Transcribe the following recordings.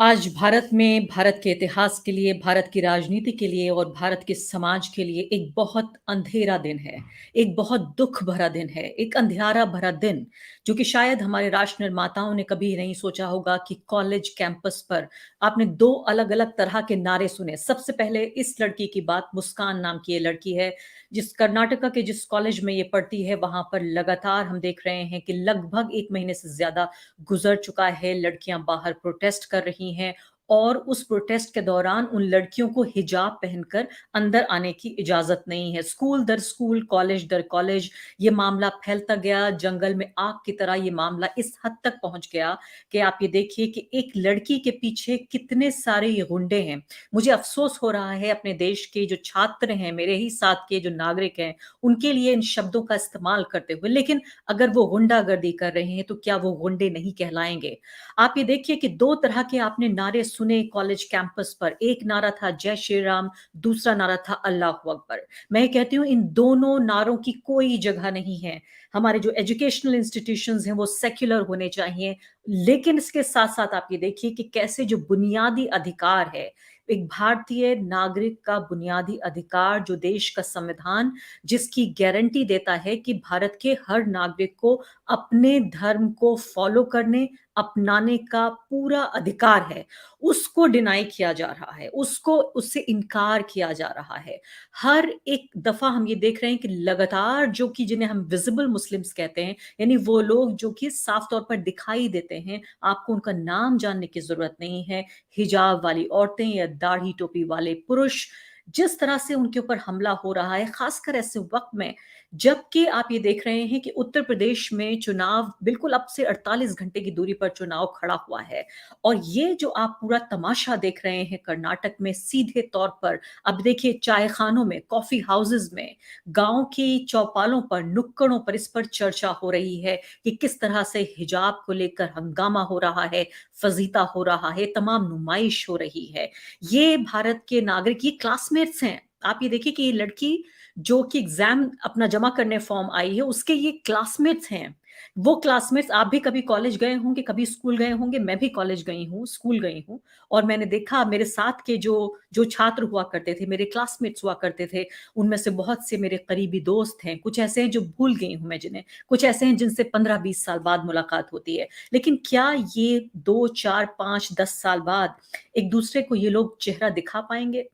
आज भारत में भारत के इतिहास के लिए, भारत की राजनीति के लिए और भारत के समाज के लिए एक बहुत अंधेरा दिन है, एक बहुत दुःख भरा दिन है, एक अंधियारा भरा दिन, जो कि शायद हमारे राष्ट्र निर्माताओं ने कभी नहीं सोचा होगा कि कॉलेज कैंपस पर आपने 2 अलग-अलग तरह के नारे सुने। सबसे पहले इस लड़की की बात, मुस्कान नाम की ये लड़की है, जिस कर्नाटका के जिस कॉलेज में ये पढ़ती है, वहाँ पर लगातार हम देख रहे हैं कि लगभग 1 महीने से ज़्यादा गुज़र चुका है, लड़कियाँ बाहर प्रोटेस्ट कर रही हैं और उस प्रोटेस्ट के दौरान उन लड़कियों को हिजाब पहनकर अंदर आने की इजाज़त नहीं है। स्कूल दर स्कूल, कॉलेज दर कॉलेज ये मामला फैलता गया, जंगल में आग की तरह ये मामला इस हद तक पहुँच गया कि आप ये देखिए कि एक लड़की के पीछे कितने सारे ये गुंडे हैं। मुझे अफ़सोस हो रहा है अपने देश के जो छात्र हैं, मेरे ही साथ के जो नागरिक हैं, उनके लिए इन शब्दों का इस्तेमाल करते हुए। लेकिन अगर वो गुंडागर्दी कर रहे हैं, तो क्या वो गुंडे नहीं कहलाएँगे? आप ये देखिए कि 2 तरह के आपने नारे सुने कॉलेज कैंपस पर। एक नारा था जय श्री राम, दूसरा नारा था अल्लाहू अकबर। मैं ये कहती हूँ इन दोनों नारों की कोई जगह नहीं है। हमारे जो एजुकेशनल इंस्टीट्यूशंस हैं वो सेक्युलर होने चाहिए। लेकिन इसके साथ-साथ आप ये देखिए कि कैसे जो बुनियादी अधिकार है, एक भारतीय नागरिक का बुनियादी अधिकार जो देश का संविधान जिसकी गारंटी देता है कि भारत के हर नागरिक को अपने धर्म को फॉलो करने, अपनाने का पूरा अधिकार है, उसको डिनाई किया जा रहा है, उसको उससे इनकार किया जा रहा है। हर एक दफ़ा हम ये देख रहे हैं कि लगातार जो कि जिन्हें हम विज़िबल मुस्लिम्स कहते हैं, यानी वो लोग जो कि साफ़ तौर पर दिखाई देते हैं, आपको उनका नाम जानने की ज़रूरत नहीं है, हिजाब वाली औरतें या दाढ़ी टोपी वाले पुरुष, जिस तरह से उनके ऊपर हमला हो रहा है, ख़ासकर ऐसे वक़्त में जबकि आप ये देख रहे हैं कि उत्तर प्रदेश में चुनाव बिल्कुल अब से 48 घंटे की दूरी पर चुनाव खड़ा हुआ है और ये जो आप पूरा तमाशा देख रहे हैं कर्नाटक में सीधे तौर पर अब देखिए चाय खानों में, कॉफ़ी हाउसेज़ में, गाँव की चौपालों पर, नुक्कड़ों पर इस पर चर्चा हो रही है कि किस तरह से हिजाब को लेकर हंगामा हो रहा है, फ़ज़ीता हो रहा है, तमाम नुमाइश हो रही है। ये भारत के नागरिक ये क्लासमेट्स हैं। आप ये देखिए कि ये लड़की जो कि एग्ज़ाम अपना जमा करने फ़ॉर्म आई है, उसके ये क्लासमेट्स हैं। वो क्लासमेट्स आप भी कभी कॉलेज गए होंगे, कभी स्कूल गए होंगे, मैं भी कॉलेज गई हूँ, स्कूल गई हूँ और मैंने देखा मेरे साथ के जो जो छात्र हुआ करते थे, मेरे क्लासमेट्स हुआ करते थे, उनमें से बहुत से मेरे करीबी दोस्त हैं, कुछ ऐसे हैं जो भूल गई हूँ मैं जिन्हें, कुछ ऐसे हैं जिनसे 15-20 साल बाद मुलाकात होती है। लेकिन क्या ये 2, 4, 5, 10 साल बाद एक-दूसरे को ये लोग चेहरा दिखा पाएँगे?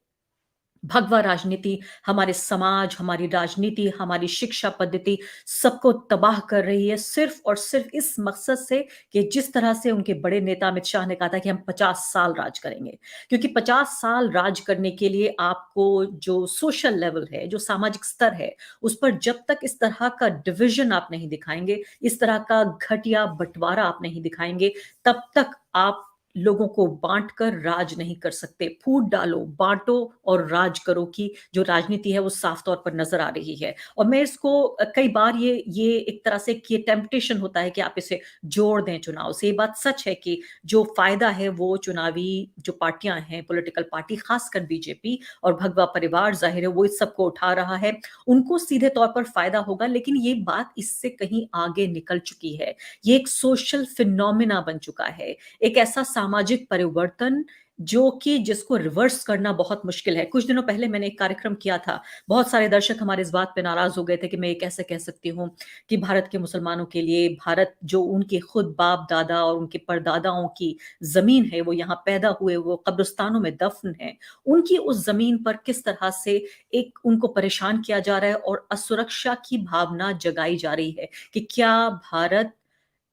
भगवा राजनीति हमारे समाज, हमारी राजनीति, हमारी शिक्षा पद्धति सबको तबाह कर रही है सिर्फ़ और सिर्फ़ इस मकसद से कि जिस तरह से उनके बड़े नेता अमित शाह ने कहा था कि हम 50 साल राज करेंगे। क्योंकि 50 साल राज करने के लिए आपको जो सोशल लेवल है, जो सामाजिक स्तर है, उस पर जब तक इस तरह का डिविज़न आप नहीं दिखाएँगे, इस तरह का घटिया बँटवारा आप नहीं दिखाएँगे, तब तक आप लोगों को बाँट कर राज नहीं कर सकते। फूट डालो, बाँटो और राज करो की जो राजनीति है वो साफ़ तौर पर नज़र आ रही है। और मैं इसको कई बार ये एक तरह से कि टेम्पटेशन होता है कि आप इसे जोड़ दें चुनाव से। ये बात सच है कि जो फ़ायदा है वो चुनावी जो पार्टियाँ हैं, पॉलिटिकल पार्टी ख़ासकर बीजेपी और भगवा परिवार ज़ाहिर है वो इस सबको उठा रहा है। उनको सीधे तौर पर फ़ायदा होगा लेकिन ये बात इससे कहीं आगे निकल चुकी है। ये एक सोशल फिनोमिना बन चुका है। एक ऐसा सामाजिक परिवर्तन जो कि जिसको रिवर्स करना बहुत मुश्किल है। कुछ दिनों पहले मैंने एक कार्यक्रम किया था। बहुत सारे दर्शक हमारे इस बात पे नाराज़ हो गए थे कि मैं ये कैसे कह सकती हूँ कि भारत के मुसलमानों के लिए भारत जो उनके खुद बाप-दादा और उनके परदादाओं की ज़मीन है, वो यहाँ पैदा हुए, वो कब्रिस्तानों में दफ़न हैं। उनकी उस ज़मीन पर किस तरह से एक उनको परेशान किया जा रहा है और असुरक्षा की भावना जगाई जा रही है कि क्या भारत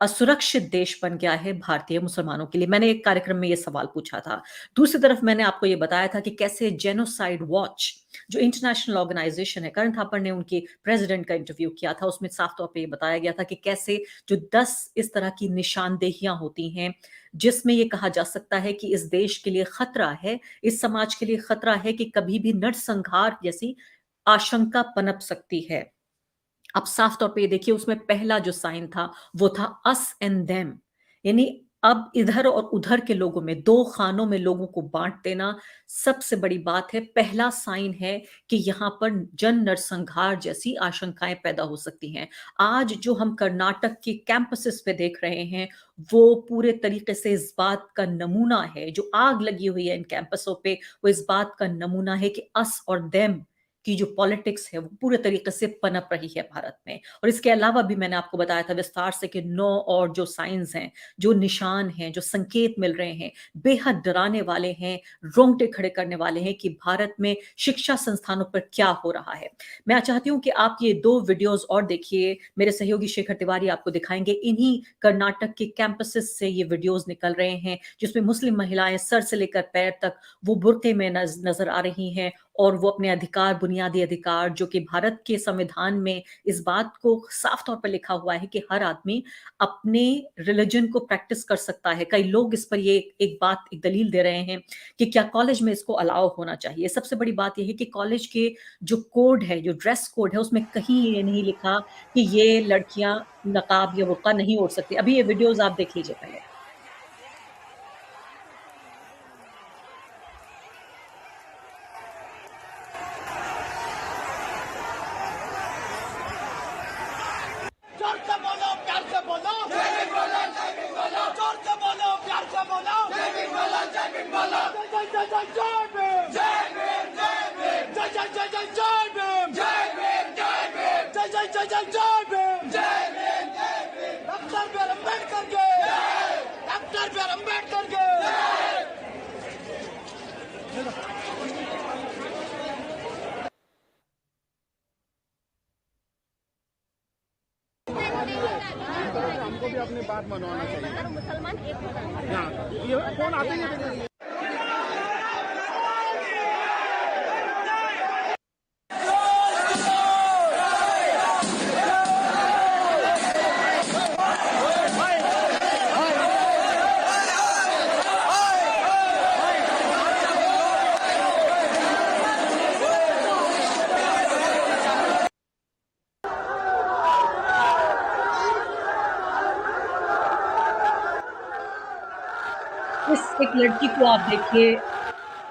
असुरक्षित देश बन गया है भारतीय मुसलमानों के लिए। मैंने एक कार्यक्रम में ये सवाल पूछा था। दूसरी तरफ मैंने आपको ये बताया था कि कैसे जेनोसाइड वॉच जो इंटरनेशनल ऑर्गनाइज़ेशन है, करण थापड़ ने उनके प्रेज़िडेंट का इंटरव्यू किया था, उसमें साफ तौर पे ये बताया गया था कि कैसे जो 10 इस तरह की निशानदेहियाँ होती हैं, जिसमें ये कहा जा सकता है कि इस देश के लिए खतरा है, इस समाज के लिए खतरा है कि कभी भी नरसंहार जैसी आशंका पनप सकती है। आप साफ तौर पे ये देखिए उसमें पहला जो साइन था वो था अस एंड देम यानी अब इधर और उधर के लोगों में 2 खानों में लोगों को बाँट देना सबसे बड़ी बात है। पहला साइन है कि यहाँ पर जन-नरसंहार जैसी आशंकाएँ पैदा हो सकती हैं। आज जो हम कर्नाटक के कैंपसेस पे देख रहे हैं, वो पूरे तरीके से इस बात का नमूना है, जो आग लगी हुई है इन कैंपसों पे, वो इस बात का नमूना है कि अस और देम की जो पॉलिटिक्स है, वो पूरे तरीके से पनप रही है भारत में। और इसके अलावा भी मैंने आपको बताया था विस्तार से कि 9 और जो साइन्स हैं, जो निशान हैं, जो संकेत मिल रहे हैं, बेहद डराने वाले हैं, रोंगटे खड़े करने वाले हैं कि भारत में शिक्षा संस्थानों पर क्या हो रहा है। मैं चाहती हूँ कि आप ये 2 वीडियोज़ और देखिए, मेरे सहयोगी शेखर तिवारी आपको दिखाएँगे। इन्हीं कर्नाटक के कैंपसेस से ये वीडियोज़ निकल रहे हैं, जिसमें मुस्लिम महिलाएँ सर से लेकर पैर तक वो बुर्के में नज़र आ रही हैं और वो अपने अधिकार, बुनियादी अधिकार जो कि भारत के संविधान में इस बात को साफ तौर पर लिखा हुआ है कि हर आदमी अपने रिलिजन को प्रैक्टिस कर सकता है। कई लोग इस पर ये एक बात, एक दलील दे रहे हैं कि क्या कॉलेज में इसको अलाउ होना चाहिए। सबसे बड़ी बात ये है कि कॉलेज के जो कोड है, जो ड्रेस कोड है, उसमें कहीं ये नहीं लिखा कि ये लड़कियाँ नकाब या बुर्का नहीं ओढ़ सकती। अभी ये वीडियोज़ आप देख लीजिए पहले। जोर से बोलो प्यार से बोलो जय भीम बोलो जय भीम बोलो जोर से बोलो प्यार से बोलो जय भीम बोलो जय भीम बोलो जय जय जय जय भीम जय भीम जय भीम जय जय जय जय जय जय भीम जय भीम जय Bhim doctor B R Ambedkar के डॉक्टर बी आर अम्बेडकर के हमको भी अपनी बात मनवाना चाहिए। मुसलमान एक हाँ, ये कौन आते हैं इस एक लड़की को आप देखिए,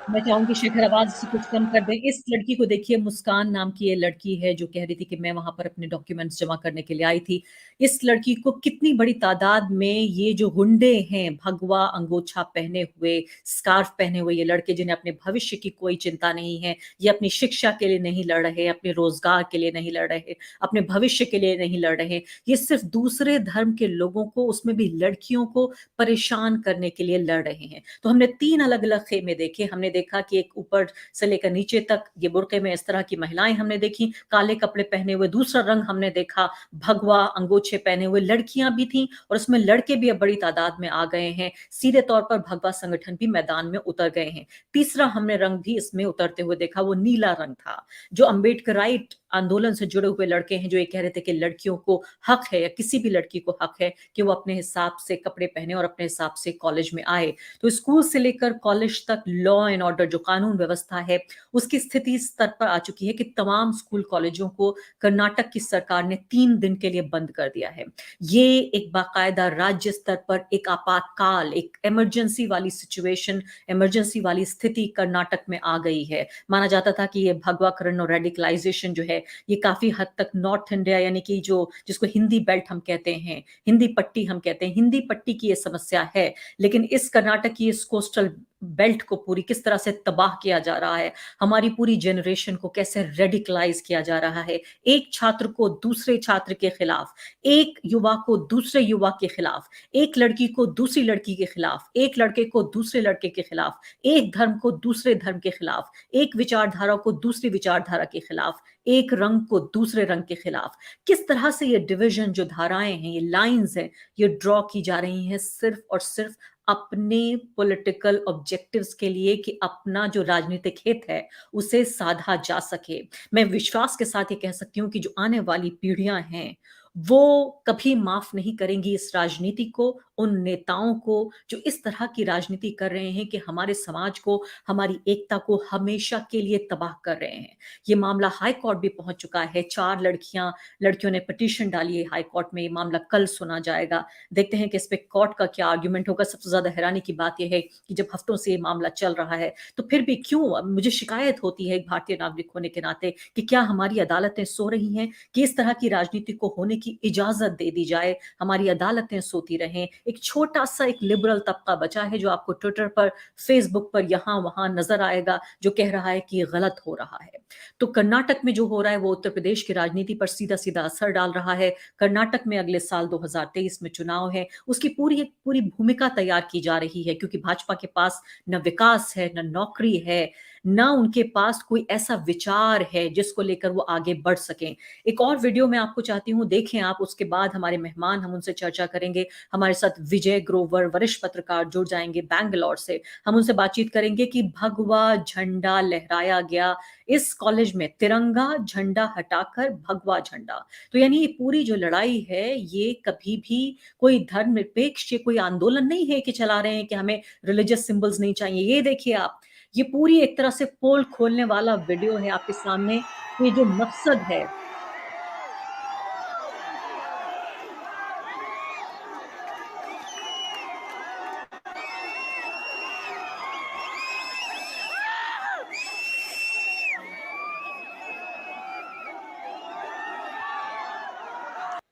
मैं चाहूँगी शेखर आवाज़ से कुछ कम कर दें। इस लड़की को देखिए, मुस्कान नाम की ये लड़की है जो कह रही थी कि मैं वहाँ पर अपने डॉक्यूमेंट्स जमा करने के लिए आई थी। इस लड़की को कितनी बड़ी तादाद में ये जो गुंडे हैं, भगवा अंगोछा पहने हुए, स्कार्फ पहने हुए ये लड़के जिन्हें अपने भविष्य की कोई चिंता नहीं है, ये अपनी शिक्षा के लिए नहीं लड़ रहे, अपने रोज़गार के लिए नहीं लड़ रहे, अपने भविष्य के लिए नहीं लड़ रहे। ये सिर्फ़ दूसरे धर्म के लोगों को, उसमें भी लड़कियों को परेशान करने के लिए लड़ रहे हैं। तो हमने 3 अलग-अलग ख़ेमे देखे। हमने देखा कि एक ऊपर से लेकर नीचे तक ये बुर्के में इस तरह की महिलाएँ हमने देखी, काले कपड़े पहने हुए। दूसरा रंग हमने देखा, भगवा अंगोछे पहने हुए लड़कियाँ भी थीं और उसमें लड़के भी अब बड़ी तादाद में आ गए हैं। सीधे तौर पर भगवा संगठन भी मैदान में उतर गए हैं। तीसरा हमने रंग भी इसमें उतरते हुए देखा, वो नीला रंग था। जो अम्बेडकराइट आंदोलन से जुड़े हुए लड़के हैं, जो ये कह रहे थे कि लड़कियों को हक है या किसी भी लड़की को हक है कि वो अपने हिसाब से कपड़े पहने और अपने हिसाब से कॉलेज में आए। तो स्कूल से लेकर कॉलेज तक लॉ एंड ऑर्डर जो कानून व्यवस्था है, उसकी स्थिति इस स्तर पर आ चुकी है कि तमाम स्कूल कॉलेजों को कर्नाटक की सरकार ने 3 दिन के लिए बंद कर दिया है। ये एक बाकायदा राज्य स्तर पर एक आपातकाल, एक इमरजेंसी वाली सिचुएशन, इमरजेंसी वाली स्थिति कर्नाटक में आ गई है। माना जाता था कि ये भगवाकरण और रेडिकलाइजेशन जो है, ये काफ़ी हद तक नॉर्थ इंडिया यानी कि जो जिसको हिंदी बेल्ट हम कहते हैं, हिंदी पट्टी हम कहते हैं, हिंदी पट्टी की ये समस्या है। लेकिन इस कर्नाटक की इस कोस्टल बेल्ट को पूरी किस तरह से तबाह किया जा रहा है, हमारी पूरी जनरेशन को कैसे रेडिकलाइज़ किया जा रहा है। एक छात्र को दूसरे छात्र के खिलाफ, एक युवा को दूसरे युवा के खिलाफ, एक लड़की को दूसरी लड़की के खिलाफ, एक लड़के को दूसरे लड़के के खिलाफ, एक धर्म को दूसरे धर्म के खिलाफ, एक विचारधारा को दूसरी विचारधारा के खिलाफ, एक रंग को दूसरे रंग के खिलाफ। किस तरह से ये डिवीज़न जो धाराएँ हैं, ये लाइन्स हैं, ये ड्रॉ की जा रही हैं सिर्फ़ और सिर्फ़ अपने पॉलिटिकल ऑब्जेक्टिव्स के लिए कि अपना जो राजनीतिक हित है, उसे साधा जा सके। मैं विश्वास के साथ ये कह सकती हूँ कि जो आने वाली पीढ़ियाँ हैं, वो कभी माफ़ नहीं करेंगी इस राजनीति को, उन नेताओं को जो इस तरह की राजनीति कर रहे हैं कि हमारे समाज को, हमारी एकता को हमेशा के लिए तबाह कर रहे हैं। ये मामला हाई कोर्ट भी पहुँच चुका है, 4 लड़कियों ने पिटीशन डाली है हाई कोर्ट में, ये मामला कल सुना जाएगा। देखते हैं कि इस पे कोर्ट का क्या आर्गुमेंट होगा। सबसे ज़्यादा हैरानी की बात ये है कि जब हफ्तों से ये मामला चल रहा है, तो फिर भी क्यों मुझे शिकायत होती है एक भारतीय नागरिक होने के नाते कि क्या हमारी अदालतें सो रही हैं कि इस तरह की राजनीति को होने की इजाज़त दे दी जाए, हमारी अदालतें सोती रहें। एक छोटा-सा एक लिबरल तबका बचा है जो आपको ट्विटर पर, फेसबुक पर यहाँ-वहाँ नज़र आएगा, जो कह रहा है कि ये गलत हो रहा है। तो कर्नाटक में जो हो रहा है वो उत्तर प्रदेश की राजनीति पर सीधा-सीधा असर डाल रहा है। कर्नाटक में अगले साल 2023 में चुनाव है, उसकी पूरी भूमिका तैयार की जा रही है क्योंकि भाजपा के पास न विकास है, न नौकरी है, ना उनके पास कोई ऐसा विचार है जिसको लेकर वो आगे बढ़ सकें। एक और वीडियो मैं आपको चाहती हूँ देखें आप, उसके बाद हमारे मेहमान हम उनसे चर्चा करेंगे। हमारे साथ विजय ग्रोवर वरिष्ठ पत्रकार जुड़ जाएँगे बैंगलोर से। हम उनसे बातचीत करेंगे कि भगवा झंडा लहराया गया इस कॉलेज में, तिरंगा झंडा हटाकर भगवा झंडा। तो यानी ये पूरी जो लड़ाई है ये कभी भी कोई धर्मनिरपेक्ष ये कोई आंदोलन नहीं है कि चला रहे हैं कि हमें रिलिजियस सिंबल्स नहीं चाहिए। ये देखिए आप, ये पूरी एक तरह से पोल खोलने वाला वीडियो है आपके सामने। ये जो मकसद है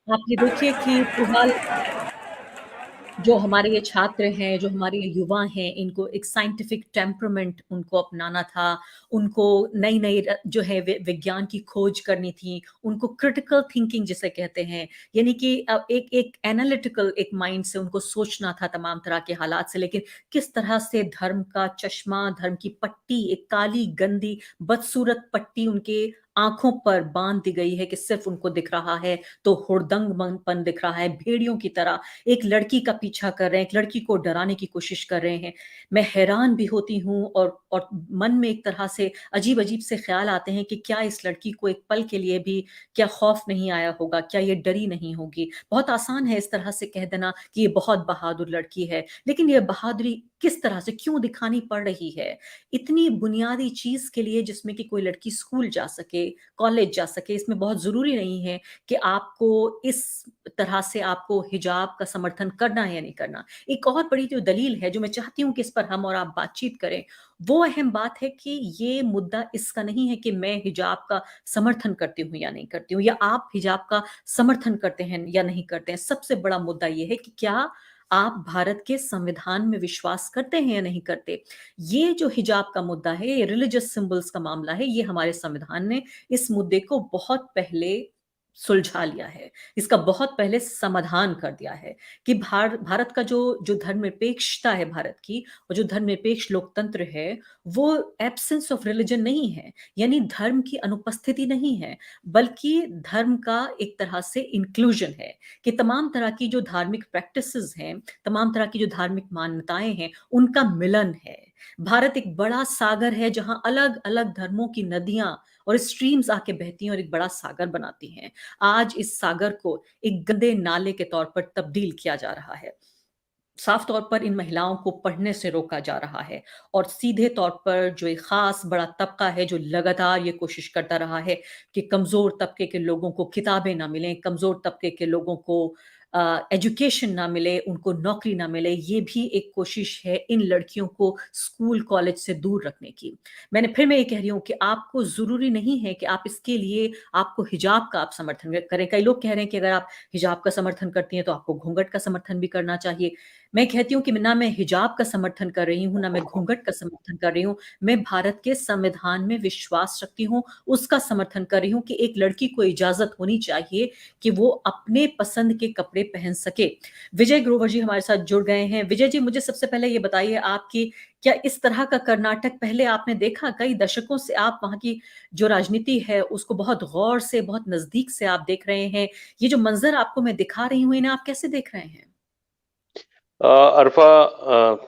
आप ये देखिए कि फिलहाल जो हमारे ये छात्र हैं, जो हमारे ये युवा हैं, इनको एक साइंटिफिक टेम्परामेंट उनको अपनाना था, उनको नई-नई जो है विज्ञान की खोज करनी थी, उनको क्रिटिकल थिंकिंग जिसे कहते हैं, यानी कि एक एक एनालिटिकल एक माइंड से उनको सोचना था तमाम तरह के हालात से, लेकिन किस तरह से धर्म का चश्मा, धर्म की पट्टी, एक काली, गंदी, बदसूरत पट्टी उनके आँखों पर बाँध दी गई है कि सिर्फ़ उनको दिख रहा है, तो हुड़दंगपन दिख रहा है, भेड़ियों की तरह एक लड़की का पीछा कर रहे हैं, एक लड़की को डराने की कोशिश कर रहे हैं। मैं हैरान भी होती हूँ और मन में एक तरह से अजीब-अजीब से ख़्याल आते हैं कि क्या इस लड़की को एक पल के लिए भी क्या खौफ़ नहीं आया होगा? क्या ये डरी नहीं होगी? बहुत आसान है इस तरह से कह देना कि ये बहुत बहादुर लड़की है, लेकिन ये बहादुरी किस तरह से क्यों दिखानी पड़ रही है? इतनी बुनियादी चीज़ के लिए जिसमें कि कोई लड़की स्कूल जा सके, कॉलेज जा सके, इसमें बहुत ज़रूरी नहीं है कि आपको इस तरह से आपको हिजाब का समर्थन करना है या नहीं करना। एक और बड़ी जो दलील है, जो मैं चाहती हूँ कि इस पर हम और आप बातचीत करें, वो अहम बात है कि ये मुद्दा इसका नहीं है कि मैं हिजाब का समर्थन करती हूँ या नहीं करती हूँ या आप हिजाब का समर्थन करते हैं या नहीं करते हैं। सबसे बड़ा मुद्दा ये है कि क्या आप भारत के संविधान में विश्वास करते हैं या नहीं करते? ये जो हिजाब का मुद्दा है, ये रिलिजियस सिंबल्स का मामला है, ये हमारे संविधान ने इस मुद्दे को बहुत पहले सुलझा लिया है। इसका बहुत पहले समाधान कर दिया है कि भारत का जो धर्मनिरपेक्षता है भारत की और जो धर्मनिरपेक्ष लोकतंत्र है, वो एब्सेंस ऑफ रिलिजन नहीं है, यानी धर्म की अनुपस्थिति नहीं है, बल्कि धर्म का एक तरह से इंक्लूजन है कि तमाम तरह की जो धार्मिक प्रैक्टिसेज़ हैं, तमाम तरह की जो धार्मिक मान्यताएँ हैं, उनका मिलन है। भारत एक बड़ा सागर है जहाँ अलग-अलग धर्मों की नदियाँ और स्ट्रीम्स आके बहती हैं और एक बड़ा सागर बनाती हैं। आज इस सागर को एक गंदे नाले के तौर पर तब्दील किया जा रहा है। साफ तौर पर इन महिलाओं को पढ़ने से रोका जा रहा है और सीधे तौर पर जो एक ख़ास बड़ा तबका है जो लगातार ये कोशिश करता रहा है कि कमज़ोर तबके के लोगों को किताबें ना मिलें, कमज़ोर तबके के लोगों को एजुकेशन ना मिले, उनको नौकरी ना मिले, ये भी एक कोशिश है इन लड़कियों को स्कूल, कॉलेज से दूर रखने की। मैं ये कह रही हूँ कि आपको ज़रूरी नहीं है कि आप इसके लिए आपको हिजाब का आप समर्थन करें। कई लोग कह रहे हैं कि अगर आप हिजाब का समर्थन करती हैं तो आपको घूँघट का समर्थन भी करना चाहिए। मैं कहती हूँ कि ना मैं हिजाब का समर्थन कर रही हूँ, ना मैं घूँघट का समर्थन कर रही हूँ। मैं भारत के संविधान में विश्वास रखती हूँ, उसका समर्थन कर रही हूँ कि एक लड़की को इजाज़त होनी चाहिए कि वो अपने पसंद के कपड़े पहन सके। विजय ग्रोवर जी हमारे साथ जुड़ गए हैं। विजय जी, मुझे सबसे पहले ये बताइए आपकी क्या इस तरह का कर्नाटक पहले आपने देखा? कई दशकों से आप वहाँ की जो राजनीति है उसको बहुत गौर से, बहुत नज़दीक से आप देख रहे हैं। ये जो मंज़र आपको मैं दिखा रही हूँ, इन्हें आप कैसे देख रहे हैं? अरफा,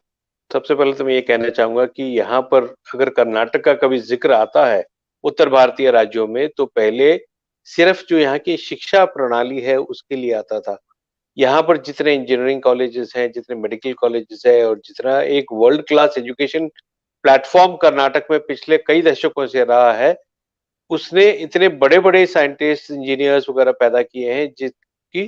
सबसे पहले तो मैं ये कहना चाहूँगा कि यहाँ पर अगर कर्नाटक का कभी ज़िक्र आता है, उत्तर भारतीय राज्यों में, तो पहले सिर्फ जो यहाँ की शिक्षा प्रणाली है उसके लिए आता था। यहाँ पर जितने इंजीनियरिंग कॉलेजेस हैं, जितने मेडिकल कॉलेजेस हैं और जितना एक world class education platform Karnataka में पिछले कई दशकों से रहा है, उसने इतने बड़े-बड़े साइंटिस्ट, इंजीनियर्स वगैरह पैदा किए हैं जिसकी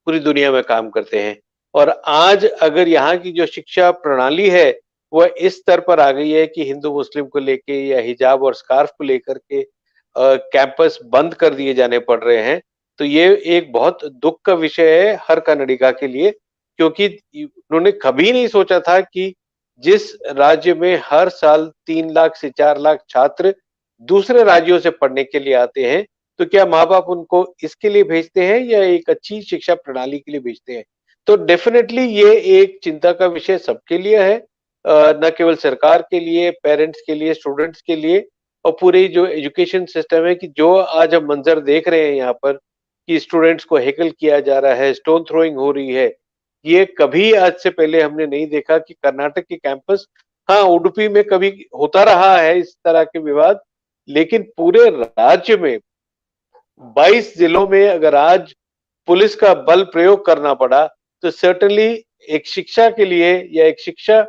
पूरी दुनिया में काम करते हैं। और आज अगर यहाँ की जो शिक्षा प्रणाली है, वह इस स्तर पर आ गई है कि हिंदू-मुस्लिम को लेके या हिजाब और स्कार्फ को लेकर के कैंपस बंद कर दिए जाने पड़ रहे हैं, तो ये एक बहुत दुःख का विषय है हर कन्नडिगा के लिए, क्योंकि उन्होंने कभी नहीं सोचा था कि जिस राज्य में हर साल 3 लाख से 4 लाख छात्र दूसरे राज्यों से पढ़ने के लिए आते हैं, तो क्या माँ-बाप उनको इसके लिए भेजते हैं या एक अच्छी शिक्षा प्रणाली के लिए भेजते हैं? तो डेफिनिटली ये एक चिंता का विषय सबके लिए है, न केवल सरकार के लिए, पेरेंट्स के लिए, स्टूडेंट्स के लिए और पूरी जो एजुकेशन सिस्टम है कि जो आज हम मंजर देख रहे हैं यहाँ पर कि स्टूडेंट्स को हेकल किया जा रहा है, स्टोन थ्रोइंग हो रही है, ये कभी आज से पहले हमने नहीं देखा कि कर्नाटक के कैंपस, हाँ, उडुपी में कभी होता रहा है इस तरह के विवाद, लेकिन पूरे राज्य में 22 जिलों में अगर आज पुलिस का बल प्रयोग करना पड़ा, तो सर्टेनली एक शिक्षा के लिए या एक शिक्षा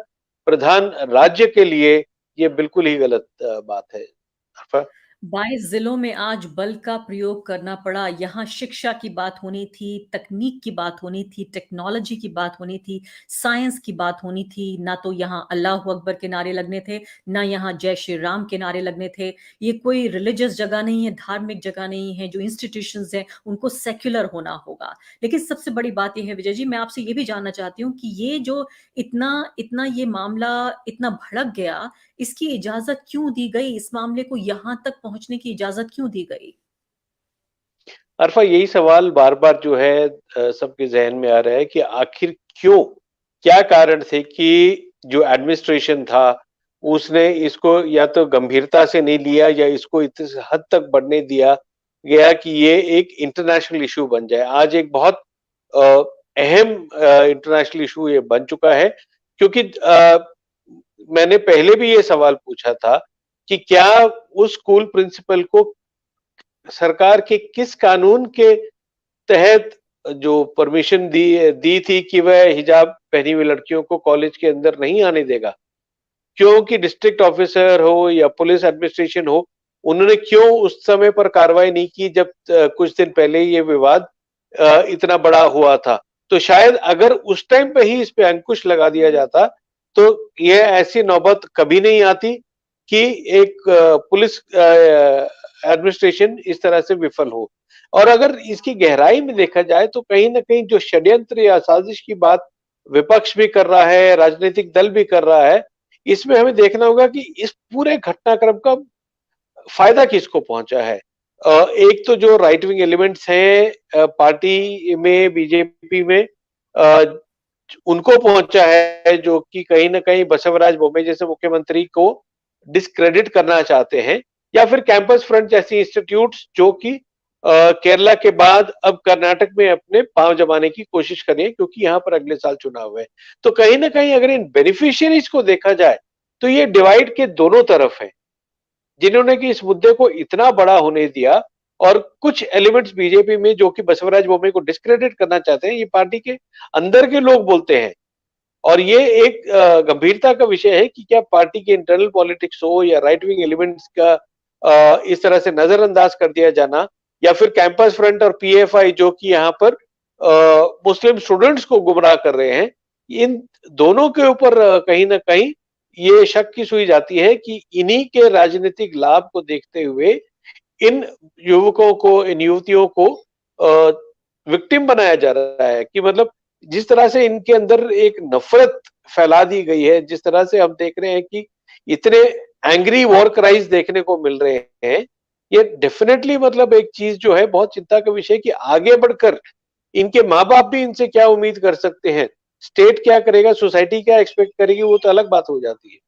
प्रधान राज्य के लिए ये बिल्कुल ही गलत बात है। अफ़ा? 22 जिलों में आज बल का प्रयोग करना पड़ा। यहाँ शिक्षा की बात होनी थी, तकनीक की बात होनी थी, टेक्नोलॉजी की बात होनी थी, साइंस की बात होनी थी। ना तो यहाँ अल्लाहू अकबर के नारे लगने थे, ना यहाँ जय श्री राम के नारे लगने थे। ये कोई रिलीजियस जगह नहीं है, धार्मिक जगह नहीं है। जो इंस्टीट्यूशंस हैं, उनको सेक्युलर होना होगा। लेकिन सबसे बड़ी बात ये है विजय जी, मैं आपसे ये भी जानना चाहती हूँ कि ये जो इतना इतना ये मामला इतना भड़क गया, इसकी इजाज़त क्यों दी गई? इस मामले को यहाँ तक पहुँचने की इजाज़त क्यों दी गई? अरफा, यही सवाल बार-बार जो है सबके ज़हन में आ रहा है कि आखिर क्यों? क्या कारण थे कि जो एडमिनिस्ट्रेशन था, उसने इसको या तो गंभीरता से नहीं लिया या इसको इस हद तक बढ़ने दिया गया कि ये एक इंटरनेशनल इश्यू बन जाए। आज एक बहुत अ, अहम इंटरनेशनल इश्यू ये बन चुका है, क्योंकि मैंने पहले भी ये सवाल पूछा था कि क्या उस स्कूल प्रिंसिपल को सरकार के किस कानून के तहत जो परमिशन दी दी थी कि वह हिजाब पहनी हुई लड़कियों को कॉलेज के अंदर नहीं आने देगा? क्योंकि डिस्ट्रिक्ट ऑफिसर हो या पुलिस एडमिनिस्ट्रेशन हो, उन्होंने क्यों उस समय पर कार्रवाई नहीं की जब कुछ दिन पहले ये विवाद इतना बड़ा हुआ था? तो शायद अगर उस टाइम पे ही इस पे अंकुश लगा दिया जाता, तो ये ऐसी नौबत कभी नहीं आती कि एक पुलिस एडमिनिस्ट्रेशन इस तरह से विफल हो। और अगर इसकी गहराई में देखा जाए तो कहीं न कहीं जो षड्यंत्र या साजिश की बात विपक्ष भी कर रहा है, राजनीतिक दल भी कर रहा है, इसमें हमें देखना होगा कि इस पूरे घटनाक्रम का फायदा किसको पहुंचा है। एक तो जो राइट विंग एलिमेंट्स हैं पार्टी में, बीजेपी में, अ, उनको पहुंचा है जो कि कहीं न कहीं बसवराज बोम्मे जैसे मुख्यमंत्री को डिस्क्रेडिट करना चाहते हैं, या फिर कैंपस फ्रंट जैसी इंस्टीट्यूट्स जो कि केरला के बाद अब कर्नाटक में अपने पांव जमाने की कोशिश कर रही है, क्योंकि यहाँ पर अगले साल चुनाव है। तो कहीं न कहीं अगर इन बेनिफिशियरीज को देखा जाए, तो ये डिवाइड के दोनों तरफ है। जिन्होंने कि इस मुद्दे को इतना बड़ा होने दिया, और कुछ एलिमेंट्स बीजेपी में जो कि बसवराज बोम्मे को डिस्क्रेडिट करना चाहते हैं, ये पार्टी के अंदर के लोग बोलते हैं। और ये एक गंभीरता का विषय है कि क्या पार्टी के इंटरनल पॉलिटिक्स हो या राइट विंग एलिमेंट्स का इस तरह से नजरअंदाज कर दिया जाना, या फिर कैंपस फ्रंट और पीएफआई जो कि यहाँ पर मुस्लिम स्टूडेंट्स को गुमराह कर रहे हैं, इन दोनों के ऊपर कहीं ना कहीं ये शक की सुई जाती है कि इन्हीं के राजनीतिक लाभ को देखते हुए इन युवकों को, इन युवतियों को विक्टिम बनाया जा रहा है। कि मतलब जिस तरह से इनके अंदर एक नफरत फैला दी गई है, जिस तरह से हम देख रहे हैं कि इतने एंग्री वॉर क्राइज देखने को मिल रहे हैं, ये डेफिनेटली मतलब एक चीज जो है बहुत चिंता का विषय कि आगे बढ़कर इनके माँ बाप भी इनसे क्या उम्मीद कर सकते हैं, स्टेट क्या करेगा, सोसाइटी क्या एक्सपेक्ट करेगी, वो तो अलग बात हो जाती है।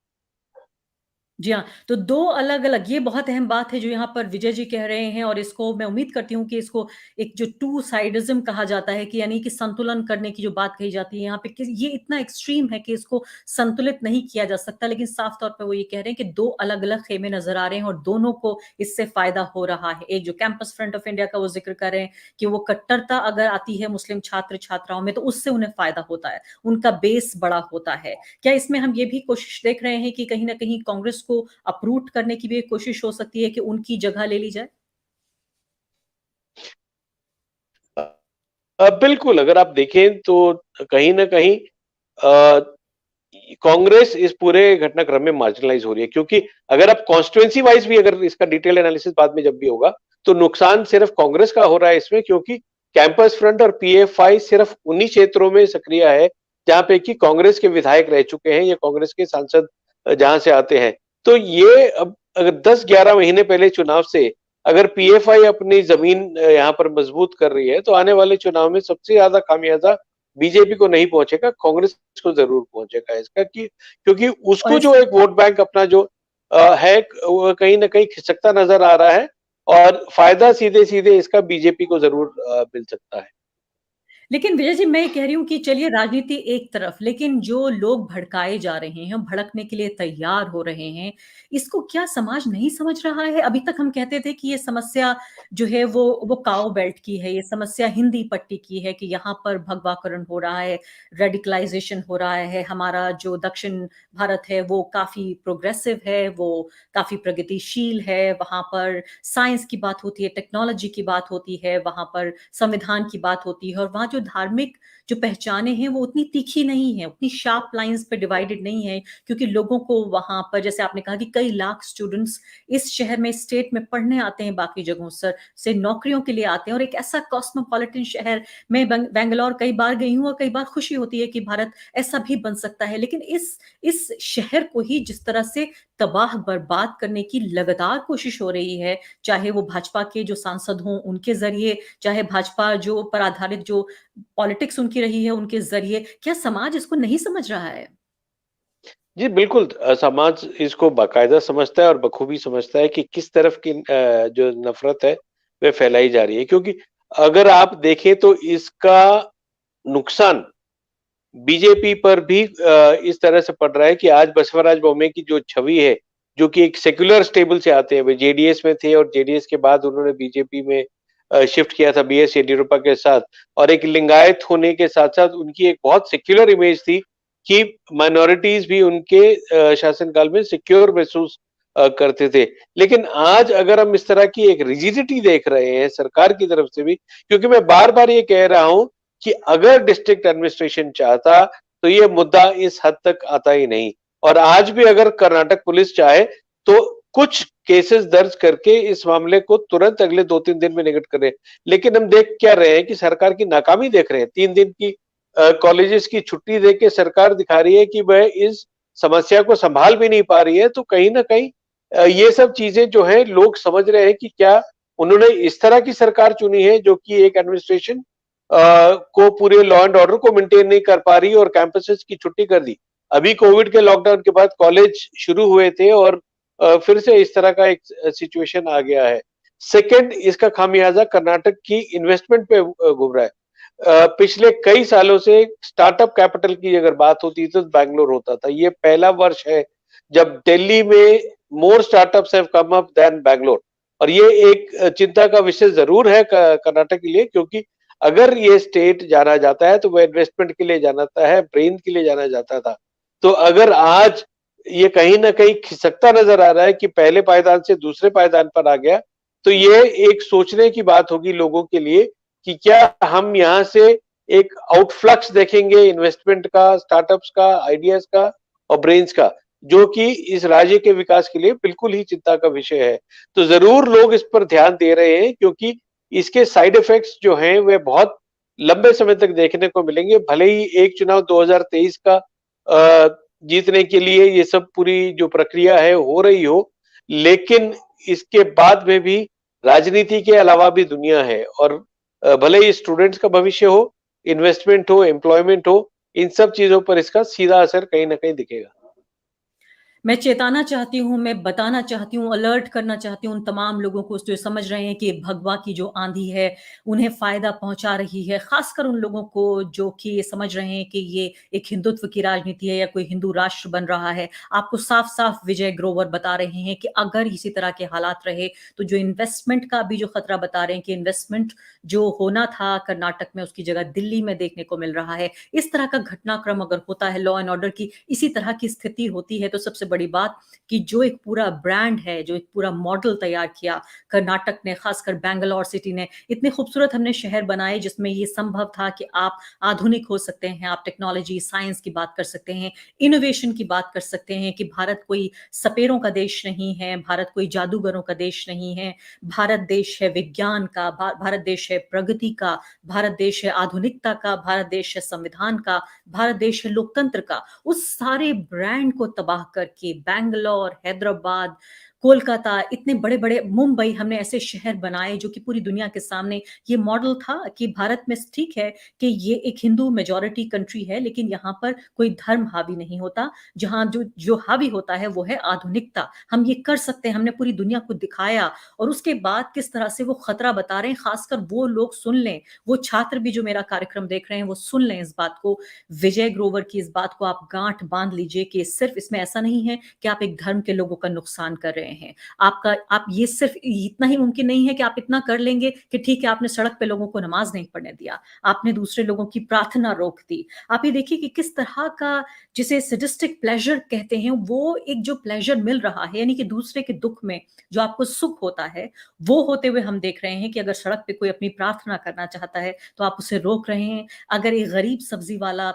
जी हाँ, तो 2 अलग-अलग, ये बहुत अहम बात है जो यहाँ पर विजय जी कह रहे हैं, और इसको मैं उम्मीद करती हूँ कि इसको एक जो टू साइडिज़्म कहा जाता है, कि यानी कि संतुलन करने की जो बात कही जाती है यहाँ पे, कि ये इतना एक्सट्रीम है कि इसको संतुलित नहीं किया जा सकता। लेकिन साफ तौर पे वो ये कह रहे हैं कि 2 अलग-अलग ख़ेमे नज़र आ रहे हैं और दोनों को इससे फ़ायदा हो रहा है। एक जो कैंपस फ्रंट ऑफ इंडिया का वो ज़िक्र कर रहे हैं कि वो कट्टरता अगर आती है मुस्लिम छात्र-छात्राओं में, तो उससे उन्हें फ़ायदा होता है, उनका बेस बड़ा होता है। क्या इसमें हम ये भी कोशिश देख रहे हैं कि कहीं न कहीं कांग्रेस को अप्रूट करने की भी एक कोशिश हो सकती है कि उनकी जगह ले ली जाए? बिल्कुल, अगर आप देखें तो कहीं न कहीं अ, कांग्रेस इस पूरे घटनाक्रम में मार्जिनलाइज हो रही है, क्योंकि अगर आप कॉन्स्टिट्यूएंसी वाइज भी अगर इसका डिटेल एनालिसिस बाद में जब भी होगा, तो नुकसान सिर्फ कांग्रेस का हो रहा है इसमें, क्योंकि कैंपस फ्रंट और पीएफआई सिर्फ उन्हीं क्षेत्रों में सक्रिय है जहां पे कि कांग्रेस के विधायक रह चुके हैं या कांग्रेस के सांसद जहां से आते हैं। तो ये अब अगर 10-11 महीने पहले चुनाव से अगर पीएफआई अपनी जमीन यहाँ पर मजबूत कर रही है, तो आने वाले चुनाव में सबसे ज्यादा खामियाजा बीजेपी को नहीं पहुंचेगा, कांग्रेस को जरूर पहुंचेगा इसका, कि क्योंकि और उसको इस जो एक वोट बैंक अपना जो है वो कहीं ना कहीं खिसकता नजर आ रहा है, और फायदा सीधे सीधे इसका बीजेपी को जरूर मिल सकता है। लेकिन विजय जी, मैं ये कह रही हूँ कि चलिए राजनीति एक तरफ, लेकिन जो लोग भड़काए जा रहे हैं, भड़कने के लिए तैयार हो रहे हैं, इसको क्या समाज नहीं समझ रहा है? अभी तक हम कहते थे कि ये समस्या जो है वो काओ बेल्ट की है, ये समस्या हिंदी पट्टी की है, कि यहाँ पर भगवाकरण हो रहा है, रेडिकलाइजेशन हो रहा है, हमारा जो दक्षिण भारत है वो काफ़ी प्रोग्रेसिव है, वो काफ़ी प्रगतिशील है, वहाँ पर साइंस की बात होती है, टेक्नोलॉजी की बात होती है, वहाँ पर संविधान की बात होती है, और वहाँ जो धार्मिक जो पहचाने हैं वो उतनी तीखी नहीं है, उतनी शार्प लाइन्स पे डिवाइडेड नहीं है, क्योंकि लोगों को वहाँ पर, जैसे आपने कहा कि कई लाख स्टूडेंट्स इस शहर में, स्टेट में पढ़ने आते हैं, बाकी जगहों से नौकरियों के लिए आते हैं, और एक ऐसा कॉस्मोपॉलिटन शहर, मैं बैंगलोर कई बार गई हूँ और कई बार खुशी होती है कि भारत ऐसा भी बन सकता है। लेकिन इस शहर को ही जिस तरह से तबाह बर्बाद करने की लगातार कोशिश हो रही है, चाहे वो भाजपा के जो सांसद हों उनके ज़रिए, चाहे भाजपा जो पर आधारित जो पॉलिटिक्स उनकी रही है उनके ज़रिए, क्या समाज इसको नहीं समझ रहा है? जी बिल्कुल, समाज इसको बाकायदा समझता है और बखूबी समझता है कि किस तरफ की जो नफरत है वह फैलाई जा रही है, क्योंकि अगर आप देखें तो इसका नुकसान बीजेपी पर भी इस तरह से पड़ रहा है कि आज बसवराज बोम्मे की जो छवि है, जो कि एक सेक्युलर स्टेबल से आते हैं, वे जेडीएस में थे और जेडीएस के बाद उन्होंने बीजेपी में शिफ्ट किया था बीएस येडियुरप्पा के साथ, और एक लिंगायत होने के साथ-साथ उनकी एक बहुत सेक्युलर इमेज थी कि माइनॉरिटीज भी उनके शासनकाल में सिक्योर महसूस करते थे। लेकिन आज अगर हम इस तरह की एक रिजिडिटी देख रहे हैं सरकार की तरफ से भी, क्योंकि मैं बार-बार ये कह रहा हूं कि अगर डिस्ट्रिक्ट एडमिनिस्ट्रेशन चाहता तो ये मुद्दा इस हद तक आता ही नहीं, और आज भी अगर कर्नाटक पुलिस चाहे तो कुछ केसेस दर्ज करके इस मामले को तुरंत अगले 2-3 दिन में निकट करे। लेकिन हम देख क्या रहे हैं कि सरकार की नाकामी देख रहे हैं। 3 दिन की कॉलेजेस की छुट्टी देके सरकार दिखा रही है कि वह इस समस्या को संभाल भी नहीं पा रही है। तो कहीं ना कहीं ये सब चीजें जो है लोग समझ रहे हैं कि क्या उन्होंने इस तरह की सरकार चुनी है जो कि एक एडमिनिस्ट्रेशन को पूरे लॉ एंड ऑर्डर को मेंटेन नहीं कर पा रही और कैंपसेस की छुट्टी कर दी। अभी कोविड के लॉकडाउन के बाद कॉलेज शुरू हुए थे और फिर से इस तरह का एक सिचुएशन आ गया है। सेकंड, इसका खामियाजा कर्नाटक की इन्वेस्टमेंट पे घूम रहा है। पिछले कई सालों से स्टार्टअप कैपिटल की अगर बात होती तो बैंगलोर होता था। ये पहला वर्ष है जब दिल्ली में more startups have come up than Bangalore, और ये एक चिंता का विषय जरूर है कर्नाटक के लिए, क्योंकि अगर ये स्टेट जाना जाता है तो वह इन्वेस्टमेंट के लिए जाना जाता है, ब्रेन के लिए जाना जाता था। तो अगर आज ये कहीं ना कहीं खिसकता नजर आ रहा है कि पहले पायदान से दूसरे पायदान पर आ गया, तो ये एक सोचने की बात होगी लोगों के लिए कि क्या हम यहाँ से एक आउटफ्लक्स देखेंगे इन्वेस्टमेंट का, स्टार्टअप्स का, आइडियाज का और ब्रेन्स का, जो कि इस राज्य के विकास के लिए बिल्कुल ही चिंता का विषय है। तो जरूर लोग इस पर ध्यान दे रहे हैं, क्योंकि इसके साइड इफेक्ट्स जो हैं वे बहुत लंबे समय तक देखने को मिलेंगे। भले ही एक चुनाव 2023 का जीतने के लिए ये सब पूरी जो प्रक्रिया है हो रही हो, लेकिन इसके बाद में भी राजनीति के अलावा भी दुनिया है, और भले ही स्टूडेंट्स का भविष्य हो, इन्वेस्टमेंट हो, एम्प्लॉयमेंट हो, इन सब चीजों पर इसका सीधा असर कहीं ना कहीं दिखेगा। मैं चेताना चाहती हूँ, मैं बताना चाहती हूँ, अलर्ट करना चाहती हूँ उन तमाम लोगों को जो समझ रहे हैं कि भगवा की जो आँधी है, उन्हें फ़ायदा पहुँचा रही है। ख़ासकर उन लोगों को जो कि ये समझ रहे हैं कि ये एक हिंदुत्व की राजनीति है या कोई हिंदू राष्ट्र बन रहा है। आपको साफ-साफ विजय ग्रोवर बता रहे हैं कि अगर इसी तरह के हालात रहे, तो जो इन्वेस्टमेंट का भी जो खतरा बता रहे हैं कि इन्वेस्टमेंट जो होना था कर्नाटक में, उसकी जगह दिल्ली में देखने को मिल रहा है। इस तरह का घटनाक्रम अगर होता है, लॉ एंड ऑर्डर की इसी तरह की स्थिति होती है, तो सबसे बड़ी बात कि जो एक पूरा ब्रांड है, जो एक पूरा मॉडल तैयार किया कर्नाटक ने, खासकर बैंगलोर सिटी ने, इतने खूबसूरत हमने शहर बनाए जिसमें ये संभव था कि आप आधुनिक हो सकते हैं, आप टेक्नोलॉजी, साइंस की बात कर सकते हैं, इनोवेशन की बात कर सकते हैं कि भारत कोई सपेरों का देश नहीं है, भारत कोई जादूगरों का देश नहीं है, भारत देश है विज्ञान का, भारत देश है प्रगति का, भारत देश है आधुनिकता का, भारत देश है संविधान का, भारत देश है लोकतंत्र का। उस सारे ब्रांड को तबाह करके बैंगलोर, हैदराबाद, कोलकाता, इतने बड़े-बड़े मुंबई, हमने ऐसे शहर बनाए जो कि पूरी दुनिया के सामने ये मॉडल था कि भारत में ठीक है कि ये एक हिंदू मेजॉरिटी कंट्री है, लेकिन यहाँ पर कोई धर्म हावी नहीं होता। जहाँ जो जो हावी होता है वो है आधुनिकता। हम ये कर सकते हैं, हमने पूरी दुनिया को दिखाया और उसके बाद किस तरह से वो खतरा बता रहे हैं, खासकर वो लोग सुन लें, वो छात्र भी जो मेरा कार्यक्रम देख रहे हैं वो सुन लें इस बात को। विजय ग्रोवर की इस बात को आप गाँठ बाँध लीजिए कि सिर्फ़ इसमें ऐसा नहीं है कि आप एक धर्म के लोगों का नुकसान कर रहे हैं। आप ये सिर्फ़ इतना ही मुमकिन नहीं है कि आप इतना कर लेंगे कि ठीक है, आपने सड़क पे लोगों को नमाज़ नहीं पढ़ने दिया, आपने दूसरे लोगों की प्रार्थना रोक दी। आप ये देखिए कि किस तरह का जिसे सैडिस्टिक प्लेज़र कहते हैं, वो एक जो प्लेज़र मिल रहा है, यानी कि दूसरे के दुःख में जो आपको सुख होता है, वो होते हुए हम देख रहे हैं कि अगर सड़क पे कोई अपनी प्रार्थना करना चाहता है, तो आप उसे रोक रहे हैं। अगर एक गरीब सब्ज़ी वाला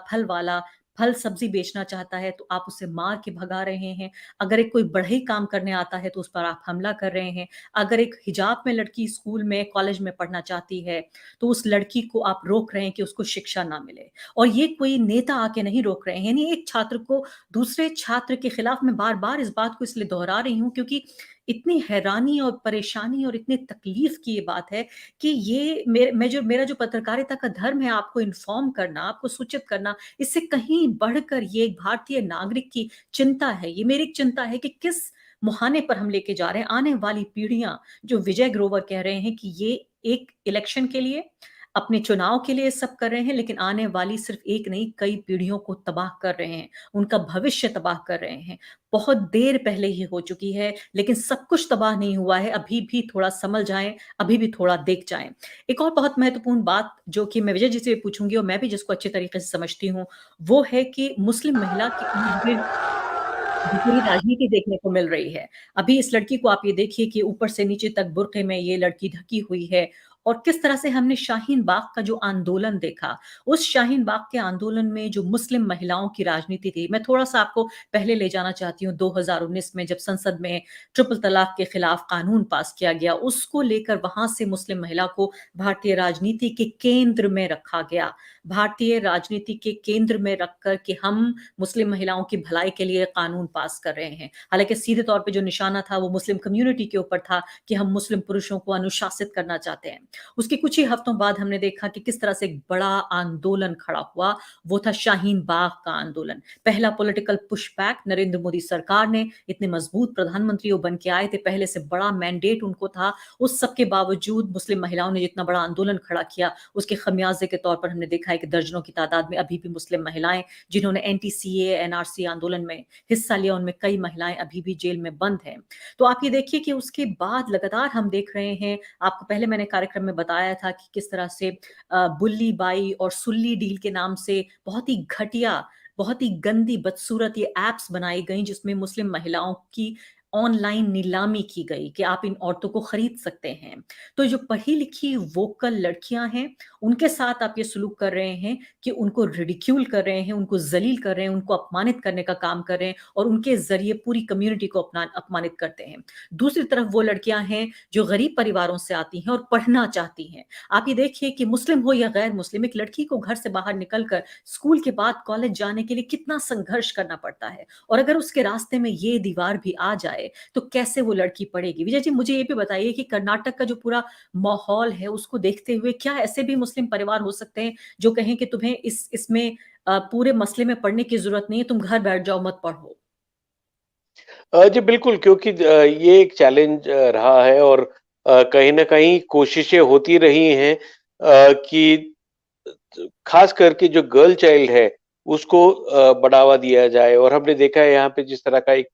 फल सब्ज़ी बेचना चाहता है, तो आप उसे मार के भगा रहे हैं। अगर एक कोई बढ़ई काम करने आता है, तो उस पर आप हमला कर रहे हैं। अगर एक हिजाब में लड़की स्कूल में, कॉलेज में पढ़ना चाहती है, तो उस लड़की को आप रोक रहे हैं कि उसको शिक्षा ना मिले। और ये कोई नेता आके नहीं रोक रहे हैं, यानी एक छात्र को दूसरे छात्र के खिलाफ, मैं बार-बार इस बात को इसलिए दोहरा रही हूँ क्योंकि इतनी हैरानी और परेशानी और इतनी तकलीफ़ की ये बात है कि ये मेरा जो पत्रकारिता का धर्म है आपको इन्फॉर्म करना, आपको सूचित करना, इससे कहीं बढ़कर ये एक भारतीय नागरिक की चिंता है। ये मेरी एक चिंता है कि किस मुहाने पर हम लेके जा रहे हैं। आने वाली पीढ़ियाँ, जो विजय ग्रोवर कह रहे हैं कि ये एक इलेक्शन के लिए, अपने चुनाव के लिए सब कर रहे हैं, लेकिन आने वाली सिर्फ़ एक नहीं, कई पीढ़ियों को तबाह कर रहे हैं, उनका भविष्य तबाह कर रहे हैं। बहुत देर पहले ये हो चुकी है, लेकिन सब कुछ तबाह नहीं हुआ है, अभी भी थोड़ा संभल जाएँ, अभी भी थोड़ा देख जाएँ। एक और बहुत महत्वपूर्ण बात जो कि मैं विजय जी से पूछूँगी और मैं भी जिसको अच्छे तरीके से समझती हूँ, वो है कि मुस्लिम महिला के इर्द-गिर्द जो पूरी राजनीति देखने को मिल रही है। अभी इस लड़की को आप ये देखिए कि ऊपर से नीचे तक बुर्क़े में ये लड़की ढकी हुई है और किस तरह से हमने शाहीन बाग का जो आंदोलन देखा, उस शाहीन बाग के आंदोलन में जो मुस्लिम महिलाओं की राजनीति थी, मैं थोड़ा-सा आपको पहले ले जाना चाहती हूँ 2019 में जब संसद में ट्रिपल तलाक के खिलाफ कानून पास किया गया, उसको लेकर वहाँ से मुस्लिम महिला को भारतीय राजनीति के केंद्र में रखा गया। भारतीय राजनीति के केंद्र में रख कर के हम मुस्लिम महिलाओं की भलाई के लिए कानून पास कर रहे हैं। हालाँकि सीधे तौर पे जो निशाना था वो मुस्लिम कम्युनिटी के ऊपर था कि हम मुस्लिम पुरुषों को अनुशासित करना चाहते हैं। उसके कुछ ही हफ्तों बाद हमने देखा कि किस तरह से एक बड़ा आंदोलन खड़ा हुआ, वो था शाहीन बाग का आंदोलन। पहला पॉलिटिकल पुशबैक नरेंद्र मोदी सरकार ने, इतने मजबूत प्रधानमंत्री वो बन के आए थे, पहले से बड़ा मैंडेट उनको था, उस सब के बावजूद मुस्लिम महिलाओं ने जितना बड़ा आंदोलन खड़ा किया, उसके खमियाज़े के तौर पर हमने देखा है कि दर्जनों की तादाद में अभी भी मुस्लिम महिलाएँ जिन्होंने एंटी-सीएए, एनआरसी आंदोलन में हिस्सा लिया, उनमें कई महिलाएँ अभी भी जेल में बंद हैं। तो आप ये देखिए कि उसके बाद लगातार हम देख रहे हैं, आपको पहले मैंने कार्यक्रम में बताया था कि किस तरह से बुल्ली बाई और सुल्ली डील के नाम से बहुत ही घटिया, बहुत ही गंदी, बदसूरत ये ऐप्स बनाई गईं जिसमें मुस्लिम महिलाओं की ऑनलाइन नीलामी की गई कि आप इन औरतों को खरीद सकते हैं। तो जो पढ़ी-लिखी वोकल लड़कियाँ हैं, उनके साथ आप ये सलूक कर रहे हैं कि उनको रिडिक्यूल कर रहे हैं, उनको ज़लील कर रहे हैं, उनको अपमानित करने का काम कर रहे हैं और उनके ज़रिए पूरी कम्युनिटी को अपमानित करते हैं। दूसरी तरफ वो लड़कियाँ हैं जो गरीब परिवारों से आती हैं और पढ़ना चाहती हैं। आप ये देखिए कि मुस्लिम हो या गैर मुस्लिम, एक लड़की को घर से बाहर निकल कर स्कूल के बाद कॉलेज जाने के लिए कितना संघर्ष करना पड़ता है और अगर उसके रास्ते में ये दीवार भी आ जाए, तो कैसे वो लड़की पढ़ेगी? विजय जी, मुझे ये भी बताइए कि कर्नाटक का जो पूरा माहौल है, उसको देखते हुए क्या ऐसे भी मुस्लिम परिवार हो सकते हैं जो कहें कि तुम्हें इसमें पूरे मसले में पढ़ने की ज़रूरत नहीं है, तुम घर बैठ जाओ, मत पढ़ो? जी बिल्कुल, क्योंकि ये एक चैलेंज रहा है और कहीं न कहीं कोशिशें होती रही हैं कि खास करके जो गर्ल चाइल्ड है, उसको बढ़ावा दिया जाए और हमने देखा है यहाँ पे जिस तरह का एक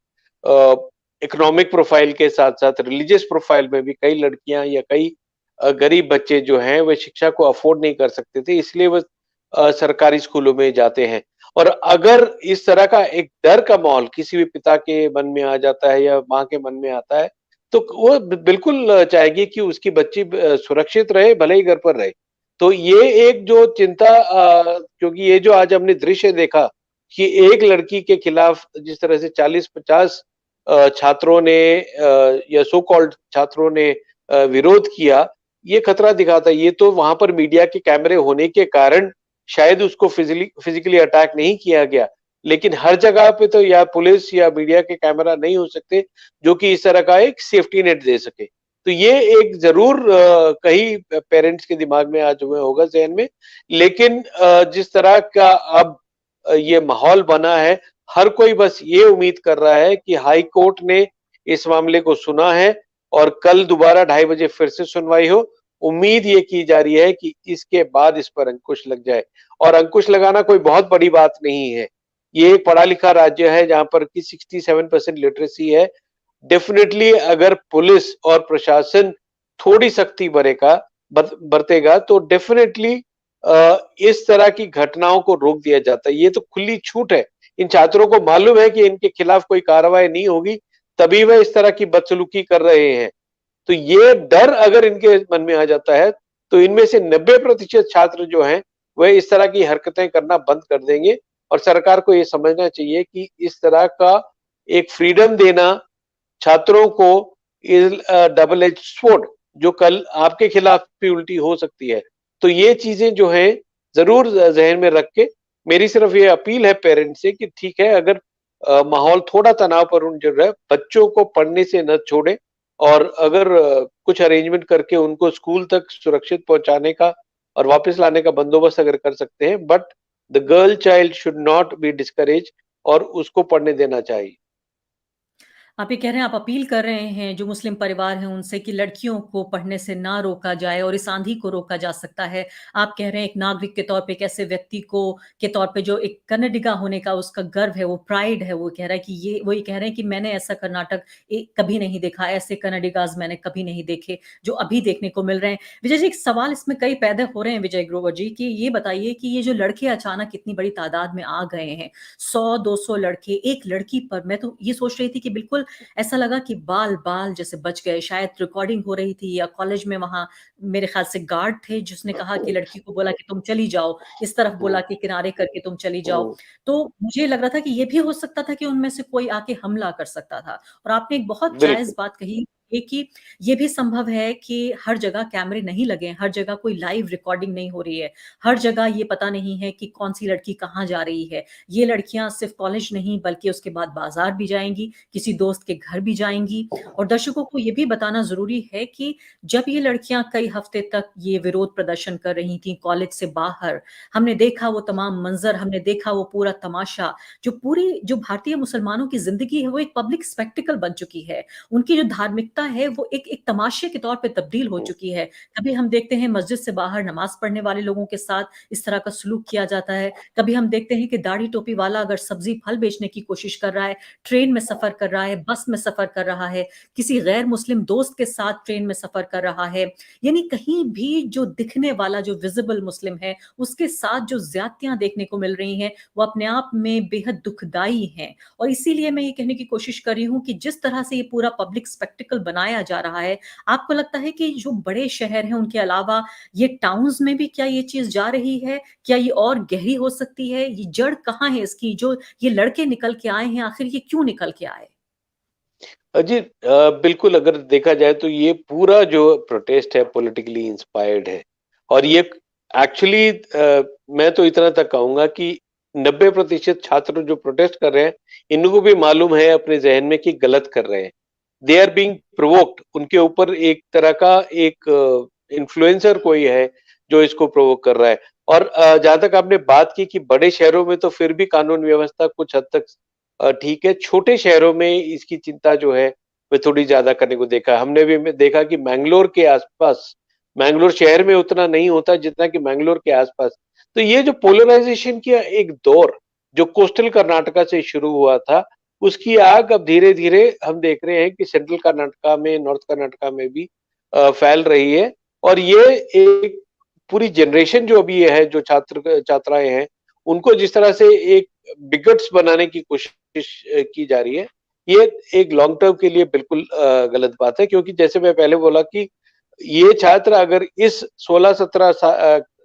इकोनॉमिक प्रोफाइल के साथ-साथ रिलीजियस प्रोफाइल में भी कई लड़कियाँ या कई गरीब बच्चे जो हैं, वे शिक्षा को अफ़ोर्ड नहीं कर सकते थे, इसलिए वो सरकारी स्कूलों में जाते हैं। और अगर इस तरह का एक डर का माहौल किसी भी पिता के मन में आ जाता है या माँ के मन में आता है, तो वो बिल्कुल चाहेगी कि उसकी बच्ची सुरक्षित रहे, भले ही घर पर रहे। तो ये एक जो चिंता क्योंकि ये जो आज हमने दृश्य देखा कि एक लड़की के खिलाफ जिस तरह से 40-50 छात्रों ने या सो कॉल्ड छात्रों ने विरोध किया, ये खतरा दिखाता है। ये तो वहाँ पर मीडिया के कैमरे होने के कारण शायद उसको फिज़िकली अटैक नहीं किया गया, लेकिन हर जगह पे तो या पुलिस या मीडिया के कैमरा नहीं हो सकते, जो कि इस तरह का एक सेफ्टी नेट दे सके। तो ये एक ज़रूर कई पेरेंट्स के दिमाग में आज में होगा ज़हन में, लेकिन जिस तरह का अब ये माहौल बना है, हर कोई बस ये उम्मीद कर रहा है कि हाई कोर्ट ने इस मामले को सुना है और कल दोबारा 2:30 बजे फिर से सुनवाई हो। उम्मीद ये की जा रही है कि इसके बाद इस पर अंकुश लग जाए और अंकुश लगाना कोई बहुत बड़ी बात नहीं है। ये एक पढ़ा-लिखा राज्य है जहाँ पर कि 67% लिटरेसी है। डेफिनिटली अगर पुलिस और प्रशासन थोड़ी सख्ती बरतेगा तो डेफिनेटली इस तरह की घटनाओं को रोक दिया जाता है। ये तो खुली छूट है। इन छात्रों को मालूम है कि इनके खिलाफ कोई कार्रवाई नहीं होगी, तभी वह इस तरह की बदसलूकी कर रहे हैं। तो ये डर अगर इनके मन में आ जाता है, तो इनमें से 90% छात्र जो हैं, वह इस तरह की हरकतें करना बंद कर देंगे और सरकार को ये समझना चाहिए कि इस तरह का एक फ्रीडम देना छात्रों को इज़ डबल एज स्वॉर्ड जो कल आपके खिलाफ भी उल्टी हो सकती है। तो ये चीज़ें जो हैं ज़रूर ज़हन में रख के मेरी सिर्फ ये अपील है पेरेंट्स से कि ठीक है अगर माहौल थोड़ा तनावपूर्ण जो है, बच्चों को पढ़ने से न छोड़ें और अगर कुछ अरेंजमेंट करके उनको स्कूल तक सुरक्षित पहुँचाने का और वापस लाने का बंदोबस्त अगर कर सकते हैं, but the girl child should not be discouraged और उसको पढ़ने देना चाहिए। आप ये कह रहे हैं, आप अपील कर रहे हैं जो मुस्लिम परिवार हैं उनसे कि लड़कियों को पढ़ने से ना रोका जाए और इस आंधी को रोका जा सकता है। आप कह रहे हैं एक नागरिक के तौर पे एक ऐसे व्यक्ति को के तौर पे जो एक कन्नडिगा होने का उसका गर्व है, वो प्राइड है, वो कह रहा है कि ये कह रहे हैं कि मैंने ऐसा कर्नाटक कभी नहीं देखा, ऐसे कन्नडिगाज़ मैंने कभी नहीं देखे, जो अभी देखने को मिल रहे हैं। विजय जी, एक सवाल इसमें कई पैदा हो रहे हैं विजय ग्रोवर जी कि ये बताइए कि ये जो लड़के अचानक इतनी बड़ी तादाद में आ गए हैं, 100-200 लड़के, एक लड़की पर मैं तो ये सोच रही थी कि बिल्कुल ऐसा लगा कि बाल-बाल जैसे बच गए, शायद रिकॉर्डिंग हो रही थी या कॉलेज में वहाँ मेरे ख़्याल से गार्ड थे जिसने कहा कि लड़की को बोला कि तुम चली जाओ, इस तरफ हुँ, बोला कि किनारे करके तुम चली जाओ। हुँ, तो मुझे लग रहा था कि ये भी हो सकता था कि उनमें से कोई आके हमला कर सकता था और आपने एक बहुत जायज़ बिल्कुल। बात कही ये कि ये भी संभव है कि हर जगह कैमरे नहीं लगे हैं, हर जगह कोई लाइव रिकॉर्डिंग नहीं हो रही है, हर जगह ये पता नहीं है कि कौन-सी लड़की कहाँ जा रही है। ये लड़कियाँ सिर्फ़ कॉलेज नहीं बल्कि उसके बाद बाज़ार भी जाएँगी, किसी दोस्त के घर भी जाएँगी और दर्शकों को ये भी बताना ज़रूरी है कि जब ये लड़कियाँ कई हफ़्ते तक ये विरोध प्रदर्शन कर रही थीं कॉलेज से बाहर, हमने देखा वो तमाम मंज़र, हमने देखा वो पूरा तमाशा, जो भारतीय मुसलमानों की ज़िंदगी है वो एक पब्लिक स्पेक्टेकल बन चुकी है। उनकी जो धार्मिकता है वो एक एक तमाशे के तौर पे तब्दील हो हुँ, चुकी है। कभी हम देखते हैं मस्जिद से बाहर नमाज़ पढ़ने वाले लोगों के साथ इस तरह का सलूक किया जाता है। कभी हम देखते हैं कि दाढ़ी टोपी वाला अगर सब्ज़ी फल बेचने की कोशिश कर रहा है, ट्रेन में सफ़र कर रहा है, बस में सफ़र कर रहा है, किसी गैर मुस्लिम दोस्त के साथ ट्रेन में सफ़र कर रहा है, यानी कहीं भी जो दिखने वाला जो विज़िबल मुस्लिम है, उसके साथ जो ज़्यादतियाँ देखने को मिल रही हैं, वो अपने आप में बेहद दुखदाई हैं। और इसीलिए मैं ये कहने की कोशिश कर रही हूँ कि जिस तरह से ये पूरा पब्लिक स्पेक्टेकल बनाया जा रहा है, आपको लगता है कि जो बड़े शहर हैं, उनके अलावा ये टाउन्स में भी क्या ये चीज़ जा रही है? क्या ये और गहरी हो सकती है? ये जड़ कहाँ है इसकी? जो ये लड़के निकल के आए हैं, आखिर ये क्यों निकल के आए? जी बिल्कुल अगर देखा जाए तो ये पूरा जो प्रोटेस्ट है पॉलिटिकली इंस्पायर्ड है और ये एक्चुअली मैं तो इतना तक कहूँगा कि 90% छात्र जो प्रोटेस्ट कर रहे हैं, इनको भी मालूम है अपने ज़हन में कि गलत कर रहे हैं। दे आर बीइंग प्रोवोक्ड उनके ऊपर एक तरह का एक इन्फ्लुएंसर कोई है, जो इसको प्रोवोक कर रहा है और जहाँ तक आपने बात की कि बड़े शहरों में तो फिर भी कानून व्यवस्था कुछ हद तक ठीक है, छोटे शहरों में इसकी चिंता जो है वह थोड़ी ज्यादा करने को देखा। हमने भी देखा कि मैंगलोर के आसपास, मैंगलोर शहर में उतना नहीं होता जितना कि मैंगलोर के आसपास। तो ये जो पोलराइजेशन का एक दौर जो कोस्टल कर्नाटका से शुरू हुआ था, उसकी आग अब धीरे धीरे हम देख रहे हैं कि सेंट्रल कर्नाटका में, नॉर्थ कर्नाटका में भी फैल रही है। और ये एक पूरी जनरेशन जो अभी है, जो छात्र छात्राएं हैं, उनको जिस तरह से एक बिगट्स बनाने की कोशिश की जा रही है, ये एक लॉन्ग टर्म के लिए बिल्कुल गलत बात है। क्योंकि जैसे मैं पहले बोला कि ये छात्र अगर इस 16-17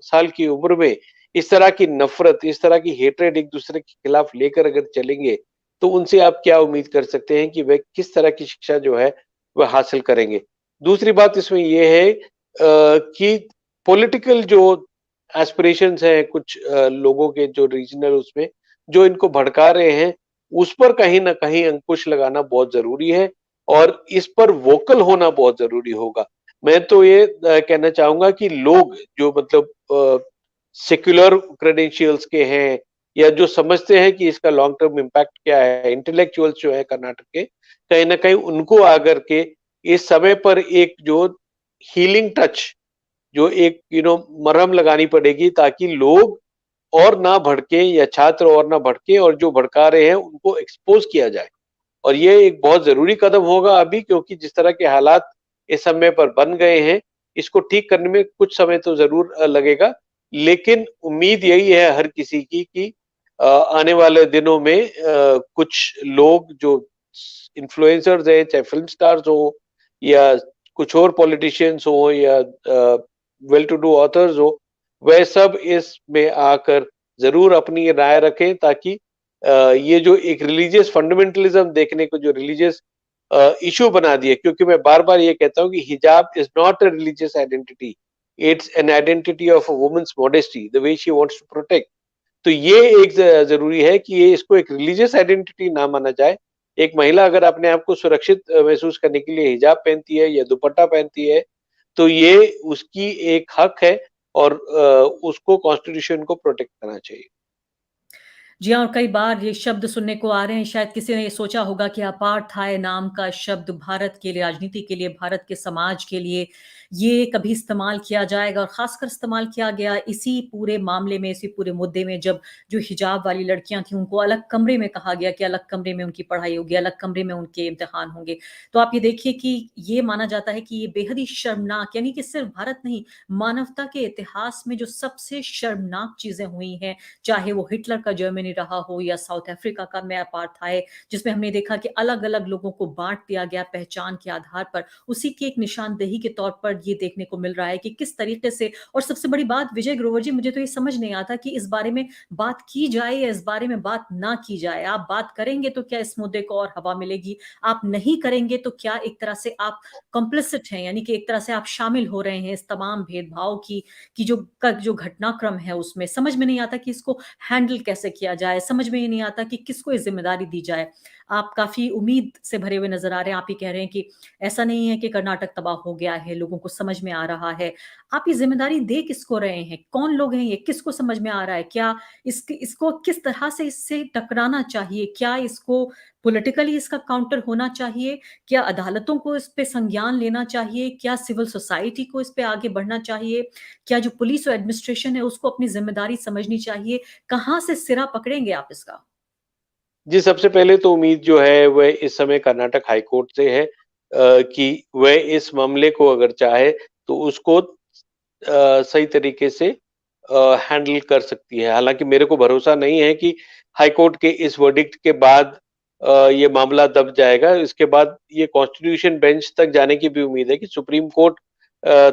साल की उम्र में इस तरह की नफरत, इस तरह की हेट्रेड एक दूसरे के खिलाफ लेकर अगर चलेंगे, तो उनसे आप क्या उम्मीद कर सकते हैं कि वह किस तरह की शिक्षा जो है वह हासिल करेंगे। दूसरी बात इसमें यह है कि पॉलिटिकल जो एस्पिरेशंस हैं कुछ लोगों के, जो रीजनल उसमें जो इनको भड़का रहे हैं, उस पर कहीं ना कहीं अंकुश लगाना बहुत जरूरी है और इस पर वोकल होना बहुत जरूरी होगा। मैं तो ये कहना चाहूंगा कि लोग जो मतलब सेक्युलर क्रेडेंशियल्स के हैं या जो समझते हैं कि इसका लॉन्ग टर्म इम्पैक्ट क्या है, इंटेलेक्चुअल्स जो है कर्नाटक के, कहीं ना कहीं उनको आकर के इस समय पर एक जो हीलिंग टच, जो एक मरहम लगानी पड़ेगी ताकि लोग और ना भड़के या छात्र और ना भड़के और जो भड़का रहे हैं उनको एक्सपोज किया जाए। और ये एक बहुत जरूरी कदम होगा अभी, क्योंकि जिस तरह के हालात इस समय पर बन गए हैं, इसको ठीक करने में कुछ समय तो जरूर लगेगा। लेकिन उम्मीद यही है हर किसी की कि आने वाले दिनों में कुछ लोग जो इन्फ्लुएंसर्स है, चाहे फिल्म स्टार्स हो या कुछ और पॉलिटिशियंस हो या वेल टू डू ऑथर्स हो, वह सब इसमें आकर जरूर अपनी राय रखें ताकि ये जो एक रिलीजियस फंडामेंटलिज्म देखने को, जो रिलीजियस इशू बना दिए, क्योंकि मैं बार बार ये कहता हूँ कि हिजाब is not a religious identity, it's an identity of a woman's modesty, the way she wants to protect. तो ये एक जरूरी है कि ये इसको एक रिलीजियस आइडेंटिटी ना माना जाए। एक महिला अगर अपने आप को सुरक्षित महसूस करने के लिए हिजाब पहनती है या दुपट्टा पहनती है, तो ये उसकी एक हक है और उसको कॉन्स्टिट्यूशन को प्रोटेक्ट करना चाहिए। जी हाँ, और कई बार ये शब्द सुनने को आ रहे हैं, शायद किसी ने ये सोचा होगा कि अपार्थाइड नाम का शब्द भारत के लिए, राजनीति के लिए, भारत के समाज के लिए ये कभी इस्तेमाल किया जाएगा, और खासकर इस्तेमाल किया गया इसी पूरे मामले में, इसी पूरे मुद्दे में, जब जो हिजाब वाली लड़कियां थी उनको अलग कमरे में कहा गया कि अलग कमरे में उनकी पढ़ाई होगी, अलग कमरे में उनके इम्तिहान होंगे। तो आप ये देखिए कि ये माना जाता है कि ये बेहद ही शर्मनाक, यानी कि सिर्फ भारत नहीं, मानवता के इतिहास में जो सबसे शर्मनाक चीजें हुई हैं, चाहे वो हिटलर का जर्मनी रहा हो या साउथ अफ्रीका का में अपार्थाइड, जिसमें हमने देखा कि अलग अलग लोगों को बांट दिया गया पहचान के आधार पर, उसी की एक निशानदेही के तौर पर ये देखने को मिल रहा है कि किस तरीके से। और सबसे बड़ी बात विजय ग्रोवर जी, मुझे तो ये समझ नहीं आता कि इस बारे में बात की जाए या इस बारे में बात ना की जाए। आप बात करेंगे तो क्या इस मुद्दे को और हवा मिलेगी, आप नहीं करेंगे तो क्या एक तरह से आप कॉम्प्लिसिट हैं, यानी कि एक तरह से आप शामिल हो रहे हैं इस तमाम भेदभाव की जो घटनाक्रम है उसमें। समझ में नहीं आता कि इसको हैंडल कैसे किया जाए, समझ में ही नहीं आता कि किसको ये जिम्मेदारी दी जाए। आप काफी उम्मीद से भरे हुए नजर आ रहे हैं, आप ही कह रहे हैं कि ऐसा नहीं है कि कर्नाटक तबाह हो गया है, लोगों को समझ में आ रहा है। आप ये जिम्मेदारी दे किसको रहे हैं, कौन लोग हैं ये, किसको समझ में आ रहा है, क्या इसको किस तरह से इससे टकराना चाहिए, क्या इसको पॉलिटिकली इसका काउंटर होना चाहिए, क्या अदालतों को इस पे संज्ञान लेना चाहिए, क्या सिविल सोसाइटी को इस पे आगे बढ़ना चाहिए, क्या जो पुलिस और एडमिनिस्ट्रेशन है उसको अपनी जिम्मेदारी समझनी चाहिए, कहां से सिरा पकड़ेंगे आप इसका? जी, सबसे पहले तो उम्मीद जो है वह इस समय कर्नाटक हाई कोर्ट से है कि वह इस मामले को अगर चाहे तो उसको सही तरीके से हैंडल कर सकती है। हालांकि मेरे को भरोसा नहीं है कि हाई कोर्ट के इस वर्डिक्ट के बाद ये मामला दब जाएगा। इसके बाद ये कॉन्स्टिट्यूशन बेंच तक जाने की भी उम्मीद है कि सुप्रीम कोर्ट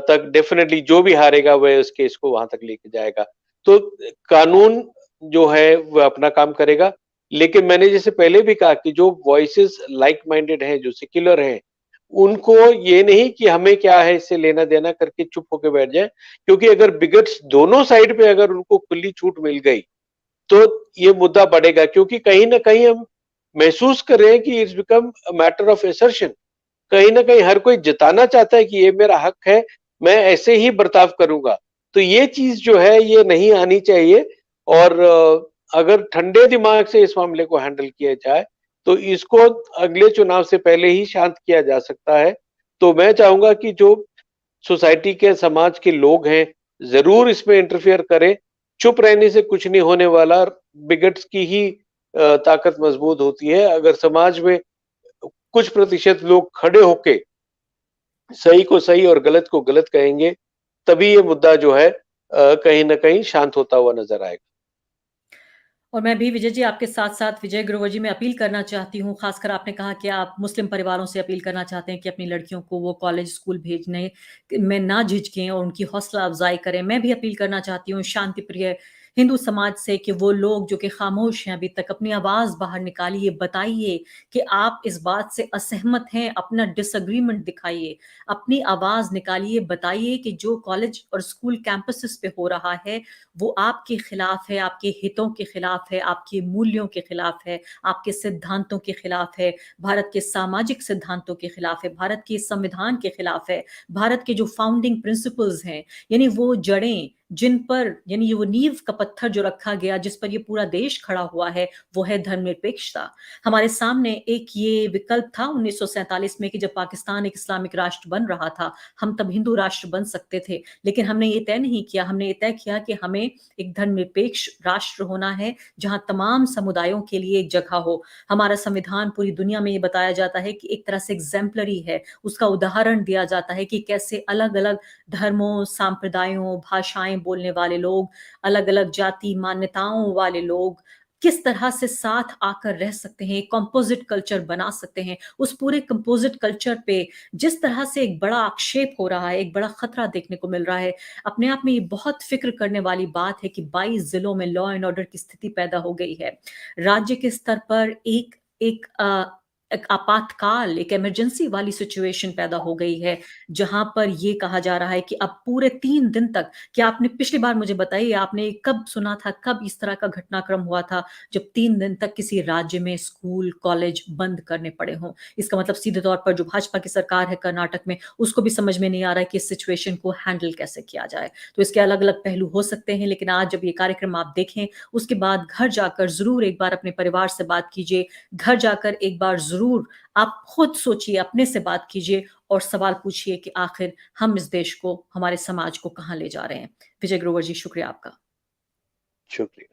तक डेफिनेटली जो भी हारेगा वह इस केस को वहां तक लेके जाएगा। तो कानून जो है वह अपना काम करेगा। लेकिन मैंने जैसे पहले भी कहा कि जो वॉइसेस लाइक माइंडेड हैं, जो सेक्युलर हैं, उनको ये नहीं कि हमें क्या है इससे लेना देना करके चुप होके बैठ जाए। क्योंकि अगर बिगट्स दोनों साइड पे अगर उनको खुली छूट मिल गई तो ये मुद्दा बढ़ेगा। क्योंकि कहीं ना कहीं हम महसूस कर रहे हैं कि it's become a matter of assertion. कहीं ना कहीं हर कोई जताना चाहता है कि ये मेरा हक है, मैं ऐसे ही बर्ताव करूंगा। तो ये चीज जो है ये नहीं आनी चाहिए। और अगर ठंडे दिमाग से इस मामले को हैंडल किया जाए तो इसको अगले चुनाव से पहले ही शांत किया जा सकता है। तो मैं चाहूंगा कि जो सोसाइटी के, समाज के लोग हैं, जरूर इसमें इंटरफियर करें। चुप रहने से कुछ नहीं होने वाला। बिगट्स की ही ताकत मजबूत होती है। अगर समाज में कुछ प्रतिशत लोग खड़े होके सही को सही और गलत को गलत कहेंगे, तभी ये मुद्दा जो है कहीं ना कहीं शांत होता हुआ नजर आएगा। और मैं भी विजय जी आपके साथ-साथ विजय ग्रोवर जी मैं अपील करना चाहती हूँ, ख़ासकर आपने कहा कि आप मुस्लिम परिवारों से अपील करना चाहते हैं कि अपनी लड़कियों को वो कॉलेज, स्कूल भेजने में ना झिझकें और उनकी हौसला अफ़ज़ाई करें। मैं भी अपील करना चाहती हूँ शांति प्रिय हिंदू समाज से कि वो लोग जो कि ख़ामोश हैं अभी तक, अपनी आवाज़ बाहर निकालिए, बताइए कि आप इस बात से असहमत हैं, अपना डिसएग्रीमेंट दिखाइए, अपनी आवाज़ निकालिए, बताइए कि जो कॉलेज और स्कूल कैंपसेस पे हो रहा है, वो आपके खिलाफ है, आपके हितों के खिलाफ है, आपके मूल्यों के खिलाफ है, आपके सिद्धांतों के खिलाफ है, भारत के सामाजिक सिद्धांतों के खिलाफ है, भारत के संविधान के खिलाफ है, भारत के जो फाउंडिंग प्रिंसिपल्स हैं, यानी वो जड़ें जिन पर यानी ये वो नींव का पत्थर जो रखा गया, जिस पर ये पूरा देश खड़ा हुआ है, वो है धर्मनिरपेक्षता। हमारे सामने एक ये विकल्प था 1947 में कि जब पाकिस्तान एक इस्लामिक राष्ट्र बन रहा था, हम तब हिंदू राष्ट्र बन सकते थे। लेकिन हमने ये तय नहीं किया, हमने ये तय किया कि हमें एक धर्मनिरपेक्ष राष्ट्र होना है, जहाँ तमाम समुदायों के लिए एक जगह हो। हमारा संविधान पूरी दुनिया में ये बताया जाता है कि एक तरह से एग्ज़ेम्पलरी है, उसका उदाहरण दिया जाता है कि कैसे अलग-अलग धर्मों, सांप्रदायों, भाषाएँ बोलने वाले लोग, अलग-अलग जाति मान्यताओं वाले लोग किस तरह से साथ आकर रह सकते हैं, कंपोज़िट कल्चर बना सकते हैं। उस पूरे कंपोज़िट कल्चर पे जिस तरह से एक बड़ा आक्षेप हो रहा है, एक बड़ा खतरा देखने को मिल रहा है, अपने आप में ये बहुत फ़िक्र करने वाली बात है कि 22 ज़िलों में लॉ एंड ऑर्डर की स्थिति पैदा हो गई है। राज्य के स्तर पर एक एक एक आपातकाल, एक इमरजेंसी वाली सिचुएशन पैदा हो गई है, जहाँ पर ये कहा जा रहा है कि अब पूरे 3 दिन तक क्या आपने पिछली बार मुझे बताइए आपने कब सुना था, कब इस तरह का घटनाक्रम हुआ था, जब 3 दिन तक किसी राज्य में स्कूल, कॉलेज बंद करने पड़े हों? इसका मतलब सीधे तौर पर जो भाजपा की सरकार है कर्नाटक में, उसको भी समझ में नहीं आ रहा है कि इस सिचुएशन को हैंडल कैसे किया जाए। तो इसके अलग-अलग पहलू हो सकते हैं, लेकिन आज जब ये कार्यक्रम आप देखें, उसके बाद घर जाकर ज़रूर एक बार अपने परिवार से बात कीजिए। घर जाकर एक बार ज़रूर आप खुद सोचिए, अपने से बात कीजिए और सवाल पूछिए कि आखिर हम इस देश को, हमारे समाज को कहाँ ले जा रहे हैं। विजय ग्रोवर जी, शुक्रिया आपका। शुक्रिया।